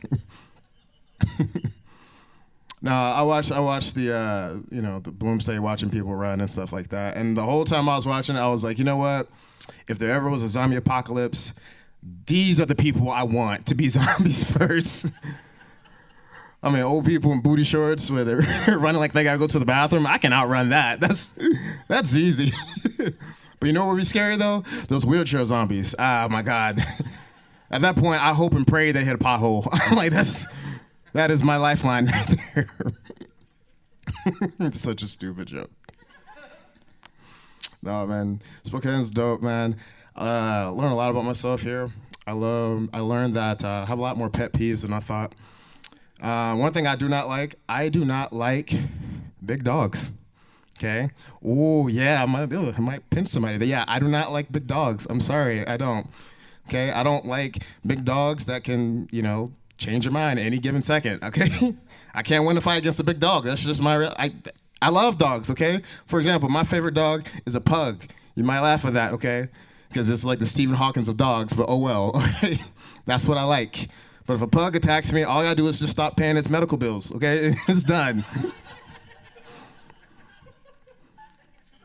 No, I watched the, the Bloomsday, watching people run and stuff like that. And the whole time I was watching it, I was like, you know what? If there ever was a zombie apocalypse, these are the people I want to be zombies first. I mean, old people in booty shorts where they're running like they gotta go to the bathroom. I can outrun that. That's easy. But you know what would be scary though? Those wheelchair zombies. Oh my God. At that point, I hope and pray they hit a pothole. I'm like, that is my lifeline right there. It's such a stupid joke. No, man. Spokane's dope, man. Learned a lot about myself here. I learned that I have a lot more pet peeves than I thought. One thing I do not like big dogs. Okay? Oh, yeah, I might pinch somebody. Yeah, I do not like big dogs. I'm sorry, I don't. Okay? I don't like big dogs that can, change your mind any given second, okay? I can't win a fight against a big dog. That's just I love dogs, okay? For example, my favorite dog is a pug. You might laugh at that, okay? Because it's like the Stephen Hawkins of dogs, but oh well, okay? That's what I like. But if a pug attacks me, all I gotta do is just stop paying its medical bills, okay? It's done.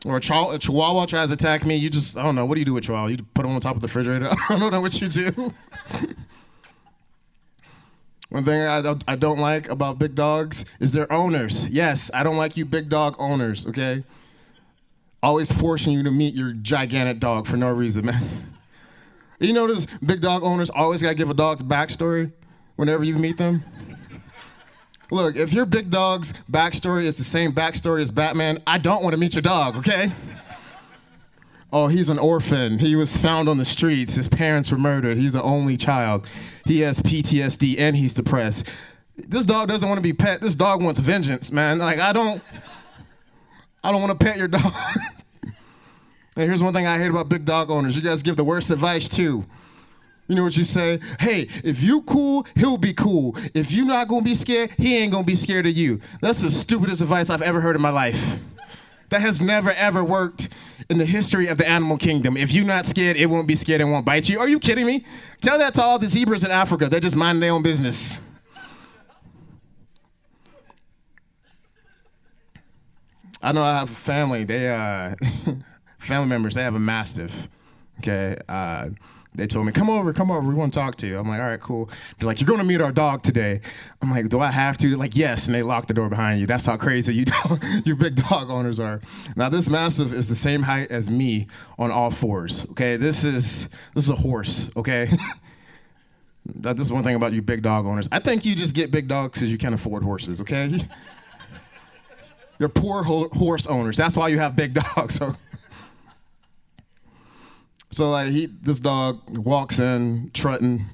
Or a chihuahua tries to attack me, I don't know, what do you do with chihuahua? You put them on top of the refrigerator? I don't know what you do. One thing I don't like about big dogs is their owners. Yes, I don't like you big dog owners, okay? Always forcing you to meet your gigantic dog for no reason, man. You notice big dog owners always gotta give a dog's backstory whenever you meet them? Look, if your big dog's backstory is the same backstory as Batman, I don't want to meet your dog, okay? Oh, he's an orphan. He was found on the streets. His parents were murdered. He's an only child. He has PTSD and he's depressed. This dog doesn't want to be pet. This dog wants vengeance, man. Like, I don't want to pet your dog. And here's one thing I hate about big dog owners. You guys give the worst advice too. You know what you say? Hey, if you cool, he'll be cool. If you not gonna be scared, he ain't gonna be scared of you. That's the stupidest advice I've ever heard in my life. That has never ever worked in the history of the animal kingdom. If you're not scared, it won't be scared and won't bite you. Are you kidding me? Tell that to all the zebras in Africa. They're just minding their own business. I know I have a family. They family members. They have a mastiff. Okay. They told me, come over, we want to talk to you. I'm like, all right, cool. They're like, you're going to meet our dog today. I'm like, do I have to? They're like, yes, and they lock the door behind you. That's how crazy you big dog owners are. Now, this Mastiff is the same height as me on all fours, okay? This is a horse, okay? This is one thing about you big dog owners. I think you just get big dogs because you can't afford horses, okay? You're poor horse owners. That's why you have big dogs, So like this dog walks in, trotting,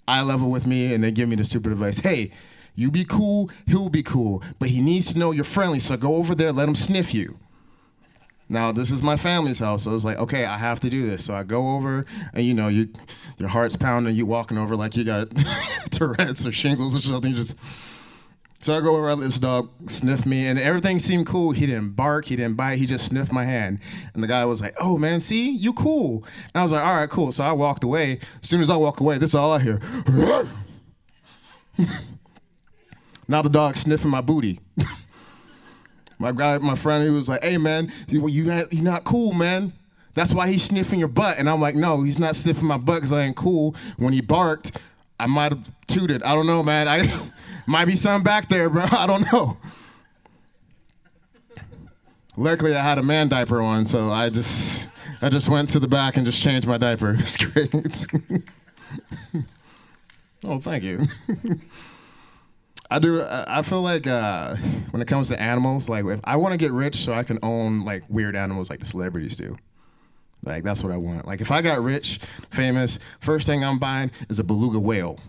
eye level with me, and they give me the stupid advice. Hey, you be cool, he'll be cool, but he needs to know you're friendly, so go over there, let him sniff you. Now, this is my family's house, so it's like, okay, I have to do this. So I go over, and you know, your heart's pounding, you walking over like you got Tourette's or shingles or something, So I go over, this dog sniffed me, and everything seemed cool. He didn't bark, he didn't bite, he just sniffed my hand. And the guy was like, oh man, see, you cool. And I was like, all right, cool. So I walked away. As soon as I walk away, this is all I hear. Now the dog's sniffing my booty. My friend, he was like, hey man, you're not cool, man. That's why he's sniffing your butt. And I'm like, no, he's not sniffing my butt because I ain't cool. When he barked, I might have tooted. I don't know, man. Might be something back there, bro. I don't know. Luckily, I had a man diaper on, so I just went to the back and just changed my diaper. It's great. Oh, thank you. I feel like when it comes to animals, like if I want to get rich so I can own like weird animals like the celebrities do. Like that's what I want. Like if I got rich, famous, first thing I'm buying is a beluga whale.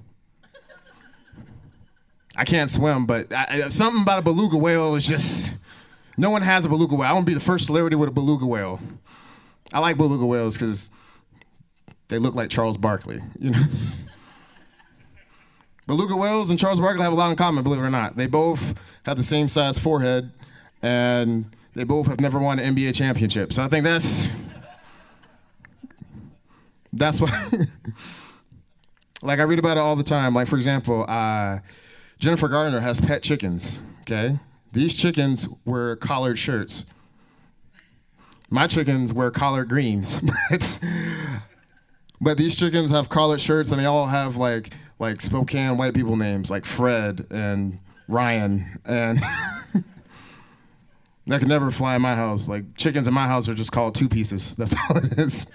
I can't swim, but something about a beluga whale is just, no one has a beluga whale. I want to be the first celebrity with a beluga whale. I like beluga whales because they look like Charles Barkley, you know? Beluga whales and Charles Barkley have a lot in common, believe it or not. They both have the same size forehead, and they both have never won an NBA championship. So I think that's why, like I read about it all the time. Like for example, Jennifer Garner has pet chickens, okay? These chickens wear collared shirts. My chickens wear collared greens. But these chickens have collared shirts and they all have like Spokane white people names like Fred and Ryan and that could never fly in my house. Like chickens in my house are just called two pieces. That's all it is.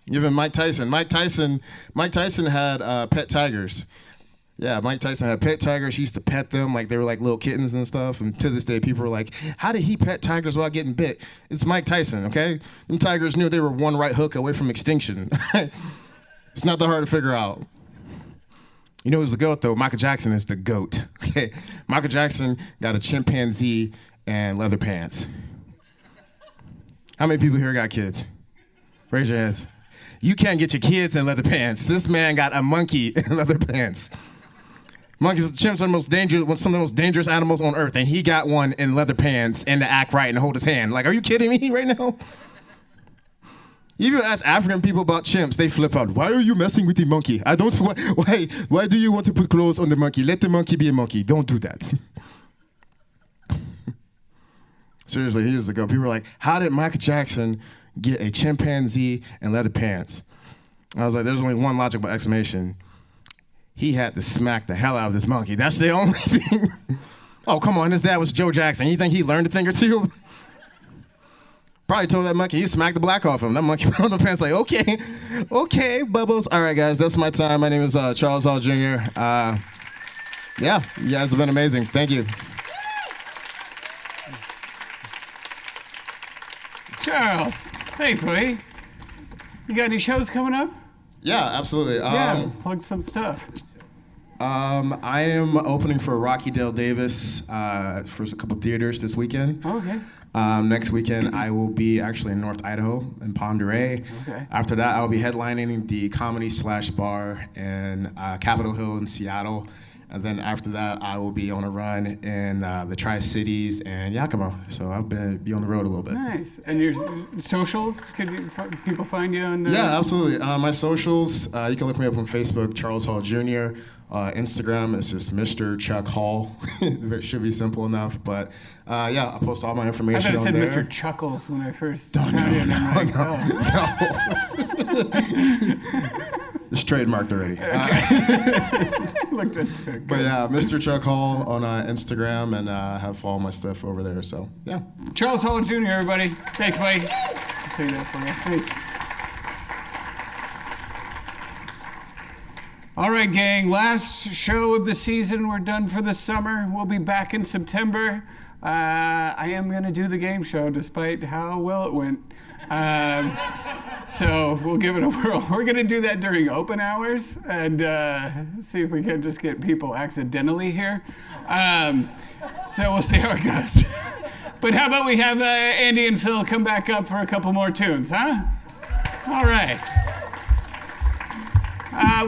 Even Mike Tyson. Mike Tyson had pet tigers. Yeah, Mike Tyson had pet tigers. He used to pet them like they were like little kittens and stuff. And to this day, people are like, how did he pet tigers without getting bit? It's Mike Tyson, okay? Them tigers knew they were one right hook away from extinction. It's not that hard to figure out. You know who's the GOAT, though? Michael Jackson is the GOAT. Okay, Michael Jackson got a chimpanzee and leather pants. How many people here got kids? Raise your hands. You can't get your kids in leather pants. This man got a monkey in leather pants. Monkeys, chimps are some of the most dangerous animals on earth, and he got one in leather pants and to act right and hold his hand. Like, are you kidding me right now? You even ask African people about chimps, they flip out. Why are you messing with the monkey? Why do you want to put clothes on the monkey? Let the monkey be a monkey. Don't do that. Seriously, here's the go. People are like, how did Michael Jackson get a chimpanzee and leather pants? I was like, there's only one logical explanation. he had to smack the hell out of this monkey. That's the only thing. Oh, come on, his dad was Joe Jackson. You think he learned a thing or two? Probably told that monkey, he smacked the black off him. That monkey put on the pants like, okay, Bubbles. All right, guys, that's my time. My name is Charles Hall Jr. Yeah, you guys have been amazing. Thank you. Charles, thanks, buddy. You got any shows coming up? Yeah, absolutely. Yeah, plug some stuff. I am opening for Rocky Dale Davis for a couple theaters this weekend. Okay. Next weekend, I will be actually in North Idaho in Ponderay. Okay. After that, I will be headlining the Comedy/Bar in Capitol Hill in Seattle. And then after that, I will be on a run in the Tri-Cities and Yakima. So I'll be on the road a little bit. Nice. And your socials? Could people find you on? Yeah, absolutely. My socials, you can look me up on Facebook, Charles Hall Jr. Instagram is just Mr. Chuck Hall. It should be simple enough, but yeah, I post all my information on there. I thought it said Mr. Chuckles when I first found you. No. It's trademarked already. Looked into it. But yeah, Mr. Chuck Hall on Instagram, and have all my stuff over there. So yeah. Charles Hall Jr. Everybody, thanks, buddy. I'll say that for you. Thanks. All right, gang. Last show of the season. We're done for the summer. We'll be back in September. I am going to do the game show, despite how well it went. So we'll give it a whirl. We're going to do that during open hours and see if we can just get people accidentally here. So we'll see how it goes. But how about we have Andy and Phil come back up for a couple more tunes, huh? All right.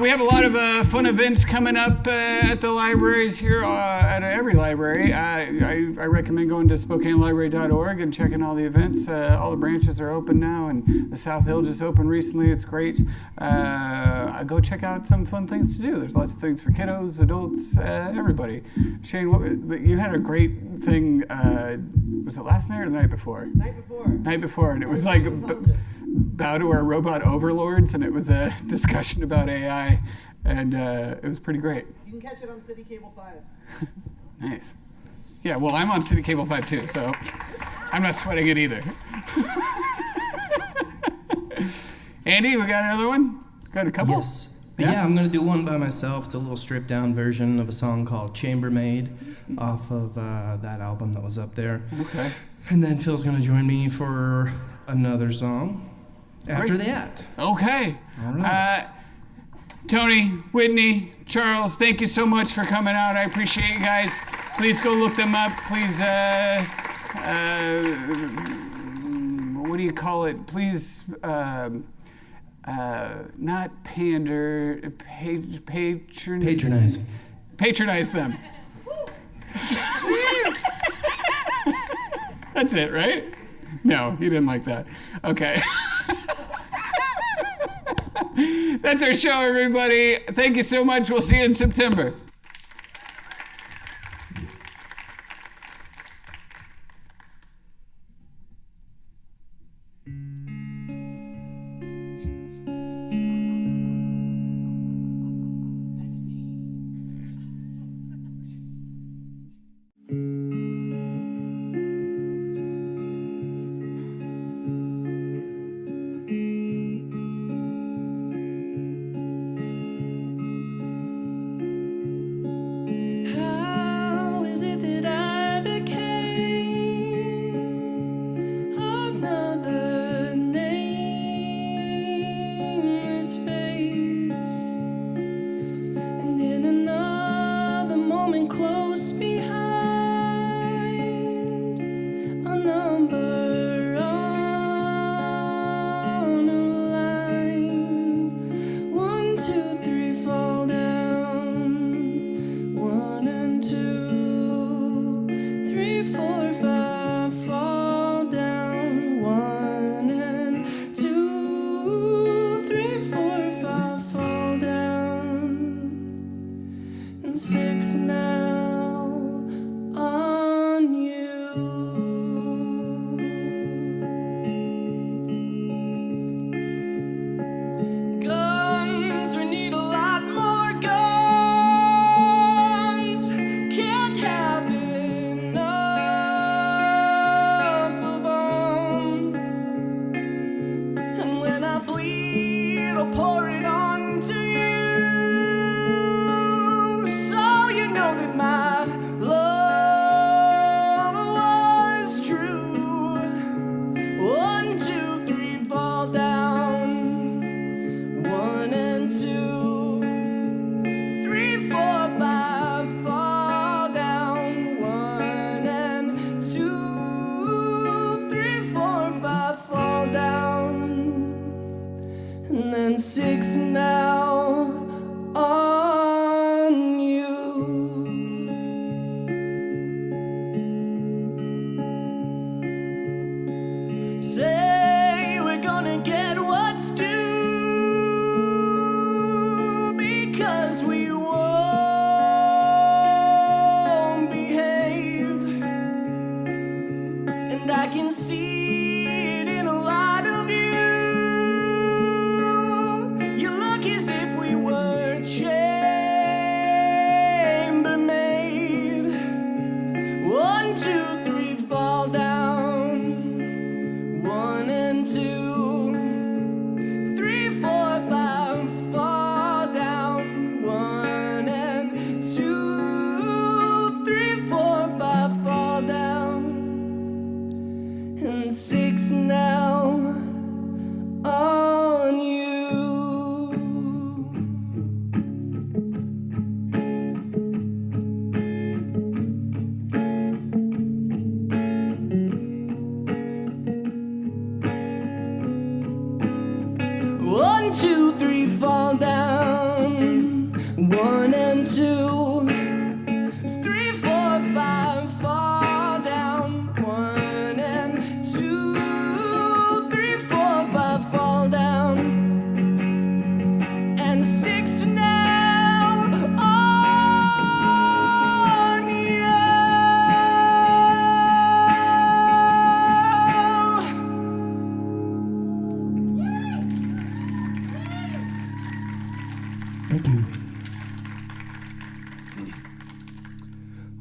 We have a lot of fun events coming up at the libraries here, at every library. I recommend going to SpokaneLibrary.org and checking all the events. All the branches are open now, and the South Hill just opened recently. It's great. Go check out some fun things to do. There's lots of things for kiddos, adults, everybody. Shane, you had a great thing. Was it last night or the night before? Night before. Night before, and it was like bow to our robot overlords, and it was a discussion about AI, and it was pretty great. You can catch it on City Cable 5. Nice. Yeah, well, I'm on City Cable 5 too, so I'm not sweating it either. Andy, we got another one? Got a couple? Yes. Yeah, I'm going to do one by myself. It's a little stripped down version of a song called Chambermaid off of that album that was up there. Okay. And then Phil's going to join me for another song after that. Okay. All right. Tony, Whitney, Charles, thank you so much for coming out. I appreciate you guys. Please go look them up. Please, what do you call it? Please, not pander, Patronize. Patronize them. That's it, right? No, you didn't like that. Okay. That's our show, everybody. Thank you so much. We'll see you in September. Guns, we need a lot more guns.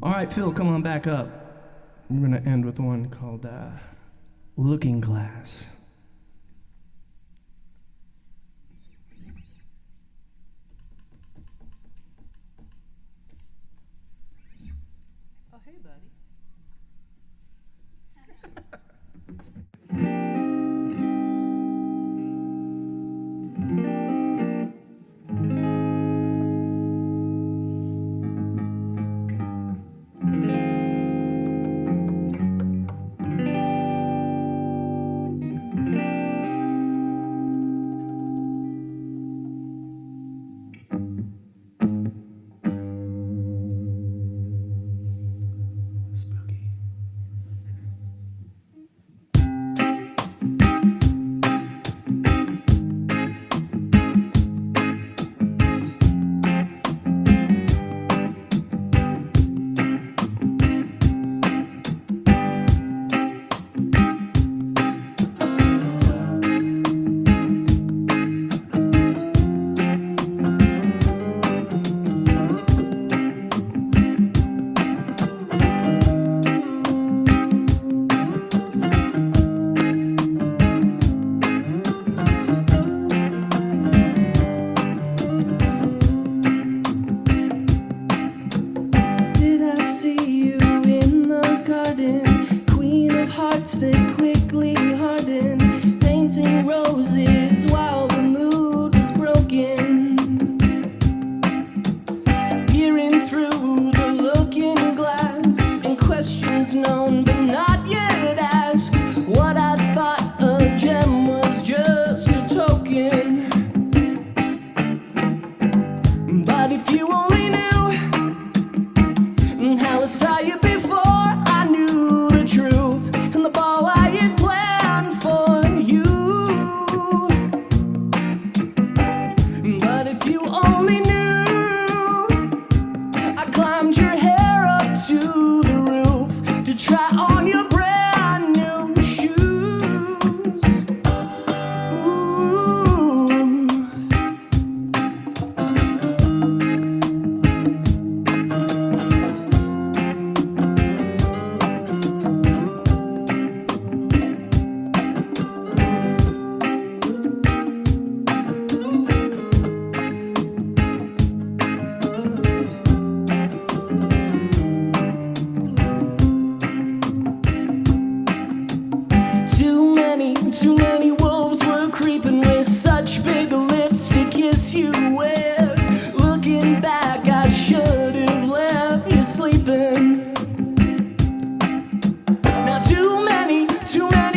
All right, Phil, come on back up. We're going to end with one called Looking Glass. Oh, hey, buddy. Spooky. Did I see you in the garden? Queen of hearts that quickly harden, painting roses while the mood was broken. Peering through the looking glass, and questions known but not yet asked. What I thought a gem was just a token. But if you only knew how I saw you before I knew the truth, and the ball I had planned for you. But if you only knew, I climbed your hair up to the roof to try on your brand new shoes. Ooh. Too many wolves were creeping with such big lips to kiss you with. Looking back, I should have left you sleeping. Now too many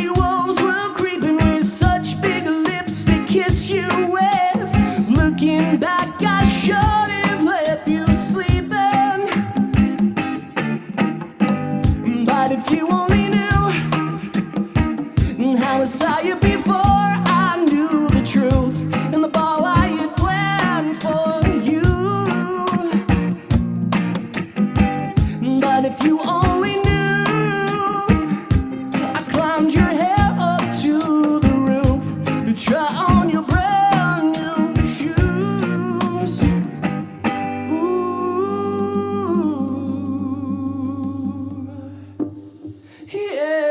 wolves were creeping with such big lips to kiss you with. Looking back, I should have left you sleeping. But if you only knew how I saw you before I knew the truth, and the ball I had planned for you. But if you only knew, I climbed your hair up to the roof to try on your brand new shoes. Ooh, yeah.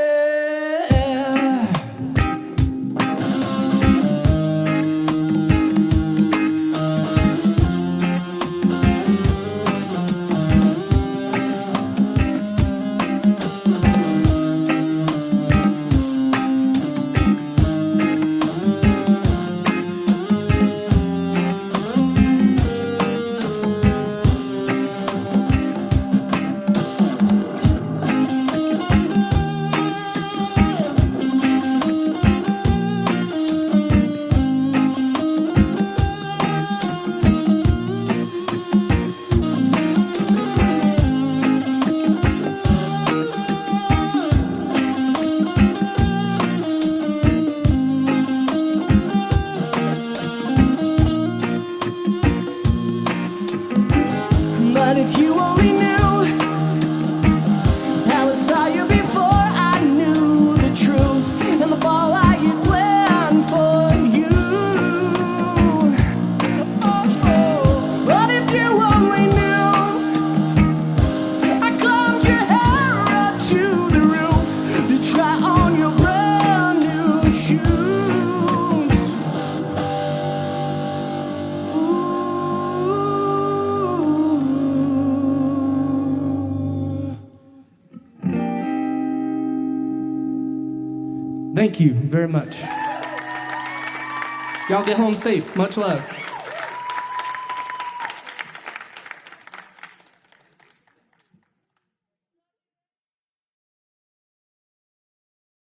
Thank you very much. Y'all get home safe. Much love.